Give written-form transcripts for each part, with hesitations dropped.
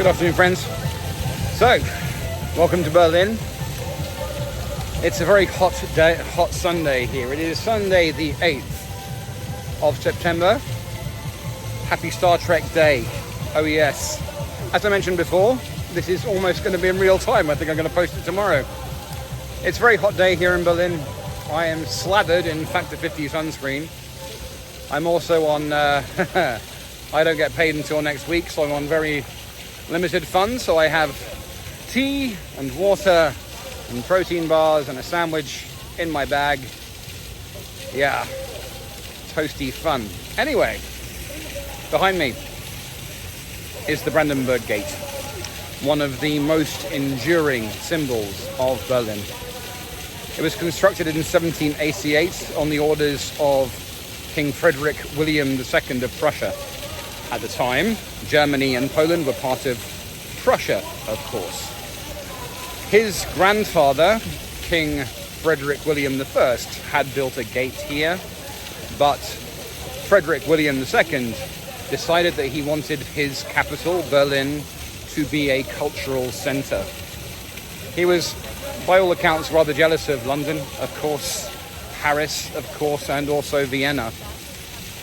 Good afternoon, friends. So, welcome to Berlin. It's a very hot day, hot Sunday here. It is Sunday the 8th of September. Happy Star Trek Day. Oh yes. As I mentioned before, this is almost going to be in real time. I think I'm going to post it tomorrow. It's a very hot day here in Berlin. I am slathered in Factor 50 sunscreen. I'm also on, I don't get paid until next week, so I'm on very limited funds. So I have tea and water and protein bars and a sandwich in my bag. Yeah, toasty fun. Anyway, behind me is the Brandenberg Gate, one of the most enduring symbols of Berlin. It was constructed in 1788 on the orders of King Frederick William II of Prussia. At the time, Germany and Poland were part of Prussia, of course. His grandfather, King Frederick William I, had built a gate here, but Frederick William II decided that he wanted his capital, Berlin, to be a cultural centre. He was, by all accounts, rather jealous of London, of course, Paris, of course, and also Vienna,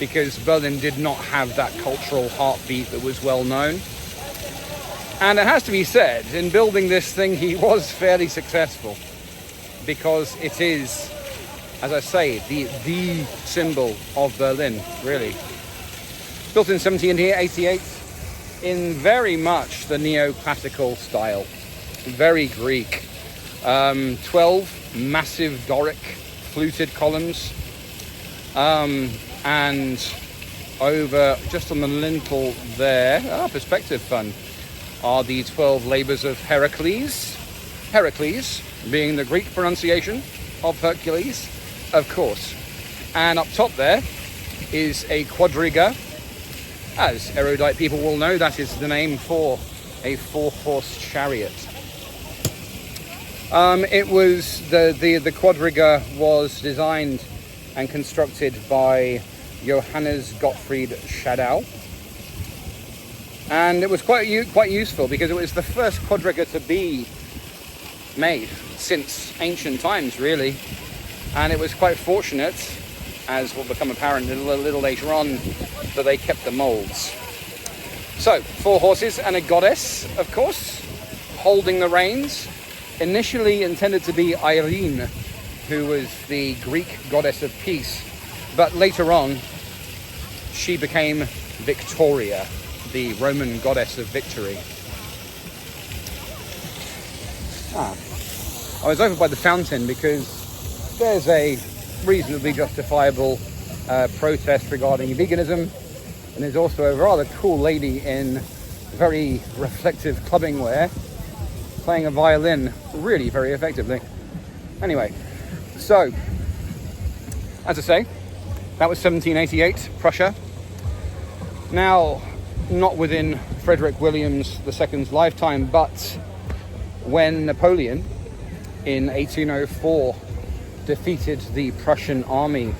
because Berlin did not have that cultural heartbeat that was well known. And it has to be said, in building this thing, he was fairly successful, because it is, as I say, the symbol of Berlin, really. Built in 1788 in very much the neoclassical style, very Greek. 12 massive Doric fluted columns, and over just on the lintel there, perspective fun, are the 12 labours of Heracles. Heracles being the Greek pronunciation of Hercules, of course. And up top there is a quadriga. As erudite people will know, that is the name for a 4-horse chariot. It was the quadriga was designed and constructed by Johannes Gottfried Schadow, and it was quite useful because it was the first quadriga to be made since ancient times, really, and it was quite fortunate, as will become apparent a little later on, that they kept the molds. So 4 horses and a goddess, of course, holding the reins. Initially intended to be Irene, who was the Greek goddess of peace, but later on she became Victoria, the Roman goddess of victory. I was over by the fountain because there's a reasonably justifiable protest regarding veganism, and there's also a rather cool lady in very reflective clubbing wear playing a violin really very effectively. Anyway, so, as I say, that was 1788, Prussia. Now, not within Frederick Williams II's lifetime, but when Napoleon, in 1804, defeated the Prussian army,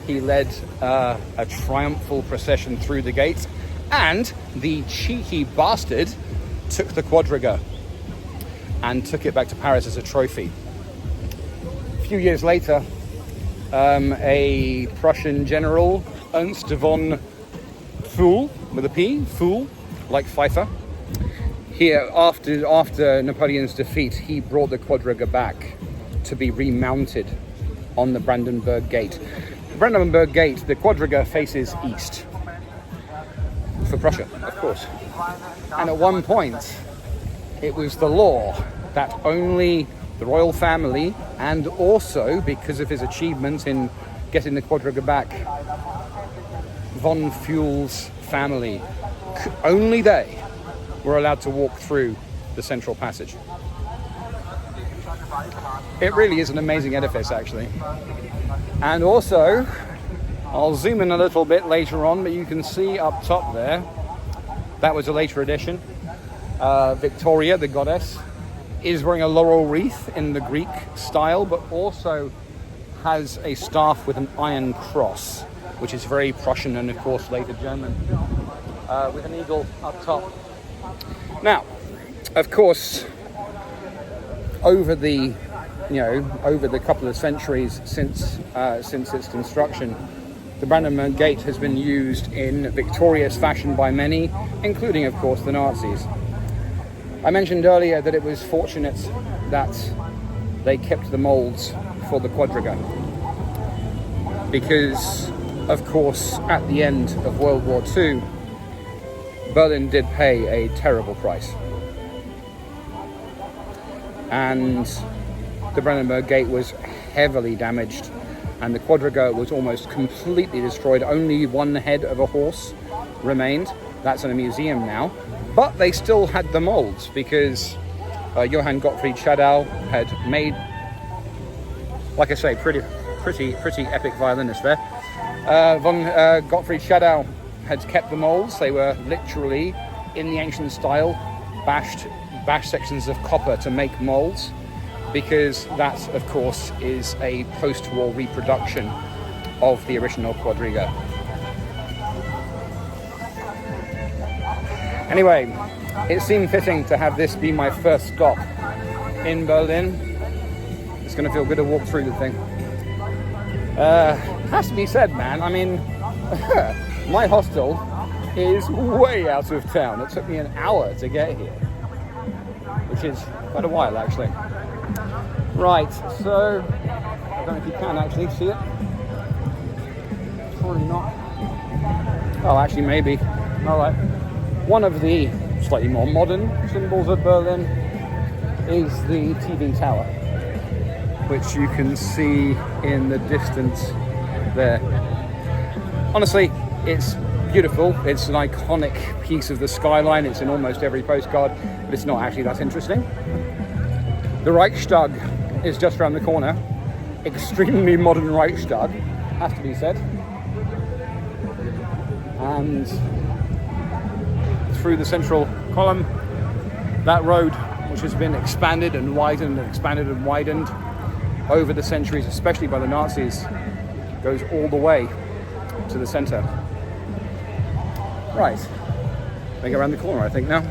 he led a triumphal procession through the gates, and the cheeky bastard took the quadriga and took it back to Paris as a trophy. A few years later, a Prussian general, Ernst von Pfuel, with a P, Pfuel, like Pfeiffer. Here, after Napoleon's defeat, he brought the quadriga back to be remounted on the Brandenberg Gate. The Brandenberg Gate, the quadriga faces east, for Prussia, of course. And at one point, it was the law that only the royal family, and also because of his achievements in getting the quadriga back, von Pfuel's family, only they were allowed to walk through the central passage. It really is an amazing edifice, actually. And also, I'll zoom in a little bit later on, but you can see up top there, that was a later addition. Victoria, the goddess, is wearing a laurel wreath in the Greek style, but also has a staff with an iron cross, which is very Prussian and, of course, later German, with an eagle up top. Now, of course, over the couple of centuries since its construction, the Brandenberg Gate has been used in victorious fashion by many, including, of course, the Nazis. I mentioned earlier that it was fortunate that they kept the molds for the quadriga, because, of course, at the end of World War II, Berlin did pay a terrible price. And the Brandenberg Gate was heavily damaged, and the quadriga was almost completely destroyed. Only one head of a horse remained. That's in a museum now. But they still had the molds, because Johann Gottfried Schadow had made, like I say, pretty epic violinist there. Gottfried Schadow had kept the molds. They were literally, in the ancient style, bashed sections of copper to make molds, because that, of course, is a post-war reproduction of the original quadriga. Anyway, it seemed fitting to have this be my first stop in Berlin. It's going to feel good to walk through the thing. Has to be said, man, I mean, my hostel is way out of town. It took me an hour to get here, which is quite a while, actually. Right, so, I don't know if you can actually see it. Probably not. Oh, actually, maybe. All right. One of the slightly more modern symbols of Berlin is the TV tower, which you can see in the distance there. Honestly, it's beautiful. It's an iconic piece of the skyline. It's in almost every postcard, but it's not actually that interesting. The Reichstag is just around the corner. Extremely modern Reichstag, has to be said. And through the central column, that road, which has been expanded and widened over the centuries, especially by the Nazis, goes all the way to the center. Right, we go around the corner, I think, now.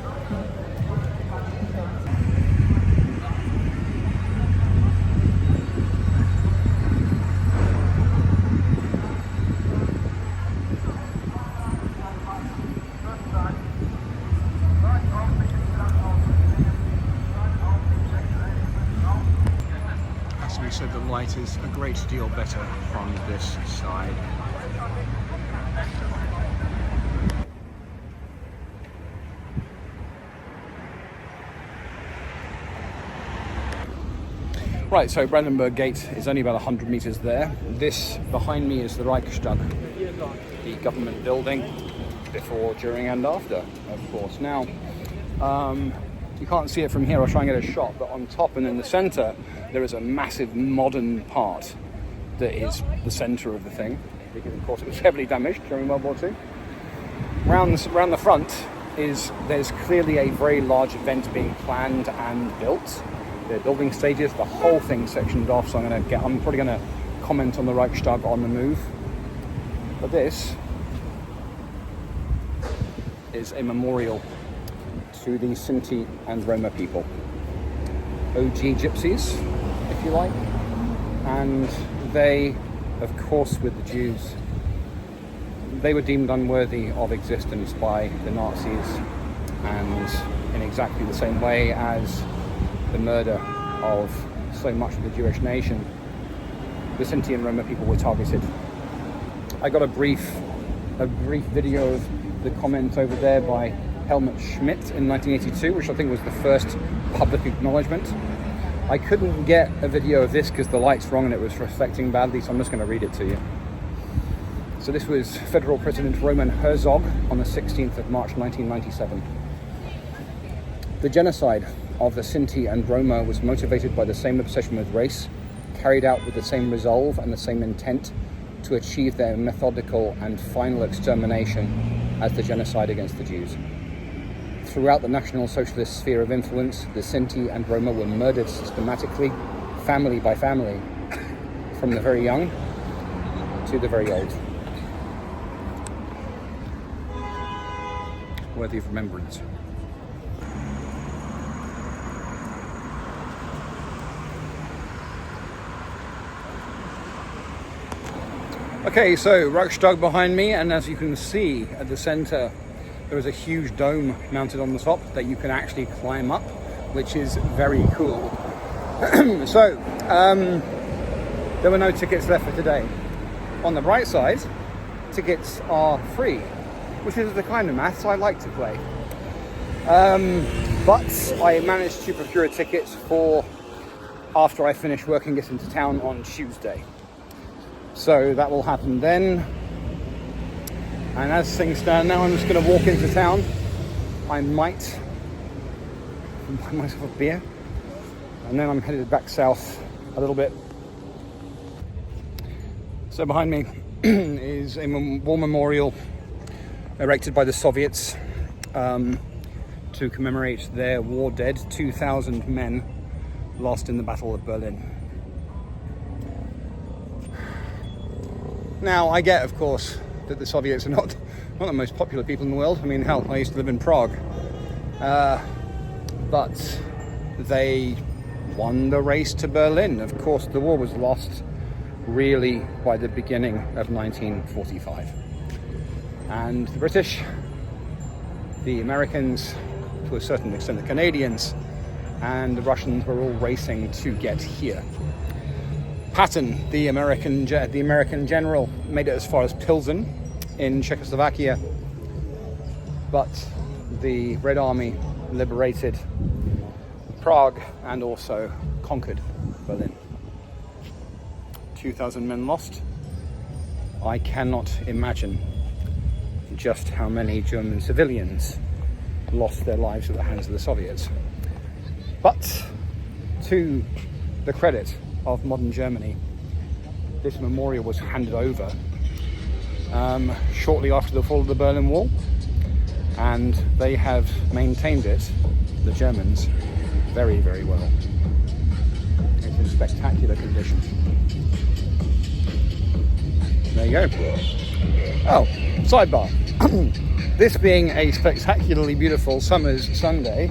Said the light is a great deal better from this side. Right, so Brandenberg Gate is only about 100 meters there. This behind me is the Reichstag, the government building before, during and after, of course. Now, you can't see it from here. I'll try and get a shot, but on top and in the center there is a massive modern part that is the center of the thing, because of course it was heavily damaged during World War II. Around the front there's clearly a very large event being planned and built. The building stages, the whole thing sectioned off, so I'm probably gonna comment on the Reichstag on the move. But this is a memorial to the Sinti and Roma people, OG gypsies, if you like, and they, of course, with the Jews, they were deemed unworthy of existence by the Nazis, and in exactly the same way as the murder of so much of the Jewish nation, the Sinti and Roma people were targeted. I got a brief video of the comment over there by Helmut Schmidt in 1982, which I think was the first public acknowledgement. I couldn't get a video of this because the light's wrong and it was reflecting badly, so I'm just going to read it to you. So this was Federal President Roman Herzog on the 16th of March 1997. The genocide of the Sinti and Roma was motivated by the same obsession with race, carried out with the same resolve and the same intent to achieve their methodical and final extermination as the genocide against the Jews. Throughout the National Socialist sphere of influence, the Sinti and Roma were murdered systematically, family by family, from the very young to the very old. Worthy of remembrance. Okay, so Reichstag behind me, and as you can see at the center, there is a huge dome mounted on the top that you can actually climb up, which is very cool. So, there were no tickets left for today. On the bright side, tickets are free, which is the kind of maths I like to play. But I managed to procure a ticket for after I finish working it into town on Tuesday. So that will happen then. And as things stand now, I'm just going to walk into town. I might buy myself a beer. And then I'm headed back south a little bit. So behind me is a war memorial erected by the Soviets to commemorate their war dead, 2,000 men lost in the Battle of Berlin. Now, I get, of course, that the Soviets are not the most popular people in the world. I mean, hell, I used to live in Prague. But they won the race to Berlin. Of course, the war was lost really by the beginning of 1945. And the British, the Americans, to a certain extent the Canadians, and the Russians were all racing to get here. Patton, the American general, made it as far as Pilsen in Czechoslovakia, but the Red Army liberated Prague and also conquered Berlin. 2,000 men lost. I cannot imagine just how many German civilians lost their lives at the hands of the Soviets. But to the credit of modern Germany, this memorial was handed over shortly after the fall of the Berlin Wall, and they have maintained it, the Germans, very, very well. It's in spectacular condition. There you go. Oh, sidebar. This being a spectacularly beautiful summer's Sunday,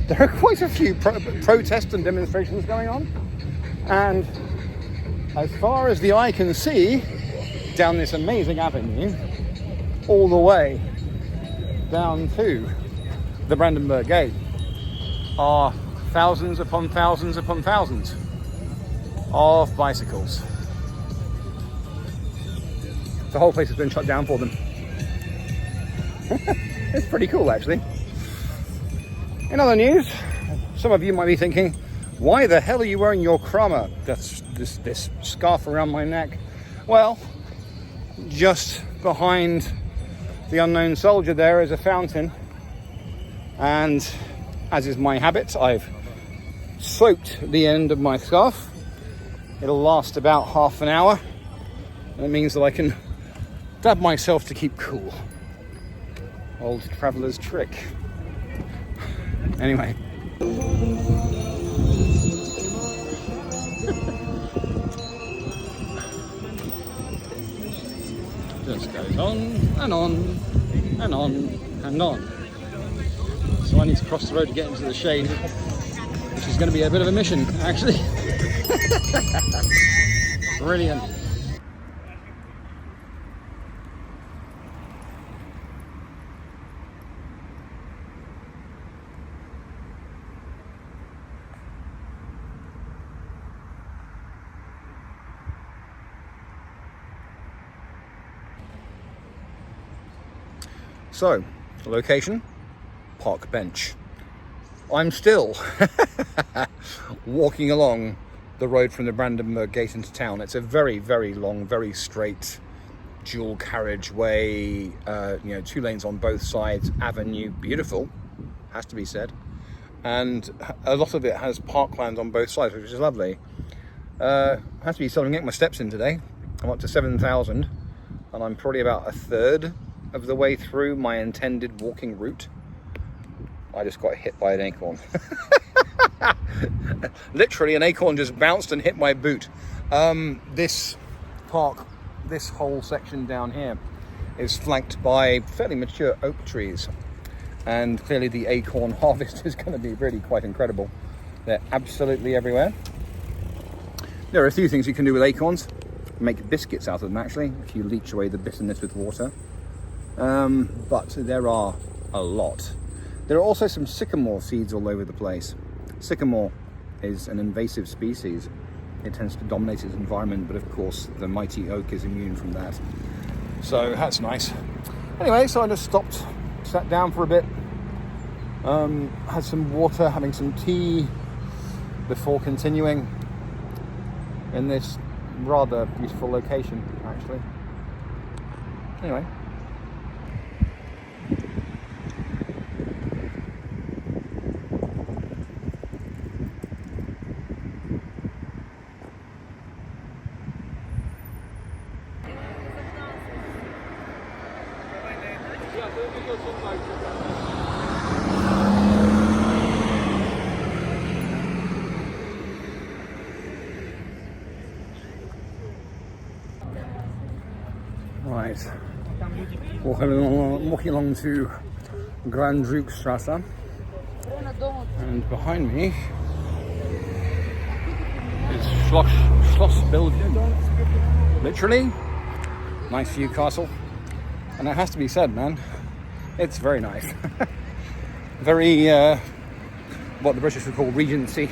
there are quite a few protests and demonstrations going on. And as far as the eye can see, down this amazing avenue, all the way down to the Brandenberg Gate, are thousands upon thousands upon thousands of bicycles. The whole place has been shut down for them. It's pretty cool, actually. In other news, some of you might be thinking, why the hell are you wearing your Kramer? That's this scarf around my neck. Well, just behind the unknown soldier there is a fountain, and as is my habit, I've soaked the end of my scarf. It'll last about half an hour, and it means that I can dab myself to keep cool. Old traveller's trick. Anyway. Just goes on and on and on and on. So I need to cross the road to get into the shade, which is going to be a bit of a mission, actually. Brilliant. So, location, park bench. I'm still walking along the road from the Brandenberg Gate into town. It's a very, very long, very straight dual carriageway, 2 lanes on both sides, avenue, beautiful, has to be said. And a lot of it has parkland on both sides, which is lovely. Has to be something to get my steps in today. I'm up to 7,000, and I'm probably about a third of the way through my intended walking route. I just got hit by an acorn. Literally, an acorn just bounced and hit my boot. This park, this whole section down here, is flanked by fairly mature oak trees, and clearly the acorn harvest is going to be really quite incredible. They're absolutely everywhere. There are a few things you can do with acorns. make biscuits out of them, actually, if you leach away the bitterness with water. But there are a lot. There are also some sycamore seeds all over the place. Sycamore is an invasive species. It tends to dominate its environment, but of course the mighty oak is immune from that. So that's nice. Anyway, so I just stopped, sat down for a bit, had some water, having some tea before continuing in this rather beautiful location, actually. Anyway. Right, walking along to Grandrukstrasse, and behind me is Schloss Bellevue. Literally, nice view castle, and it has to be said, man, it's very nice. Very, what the British would call Regency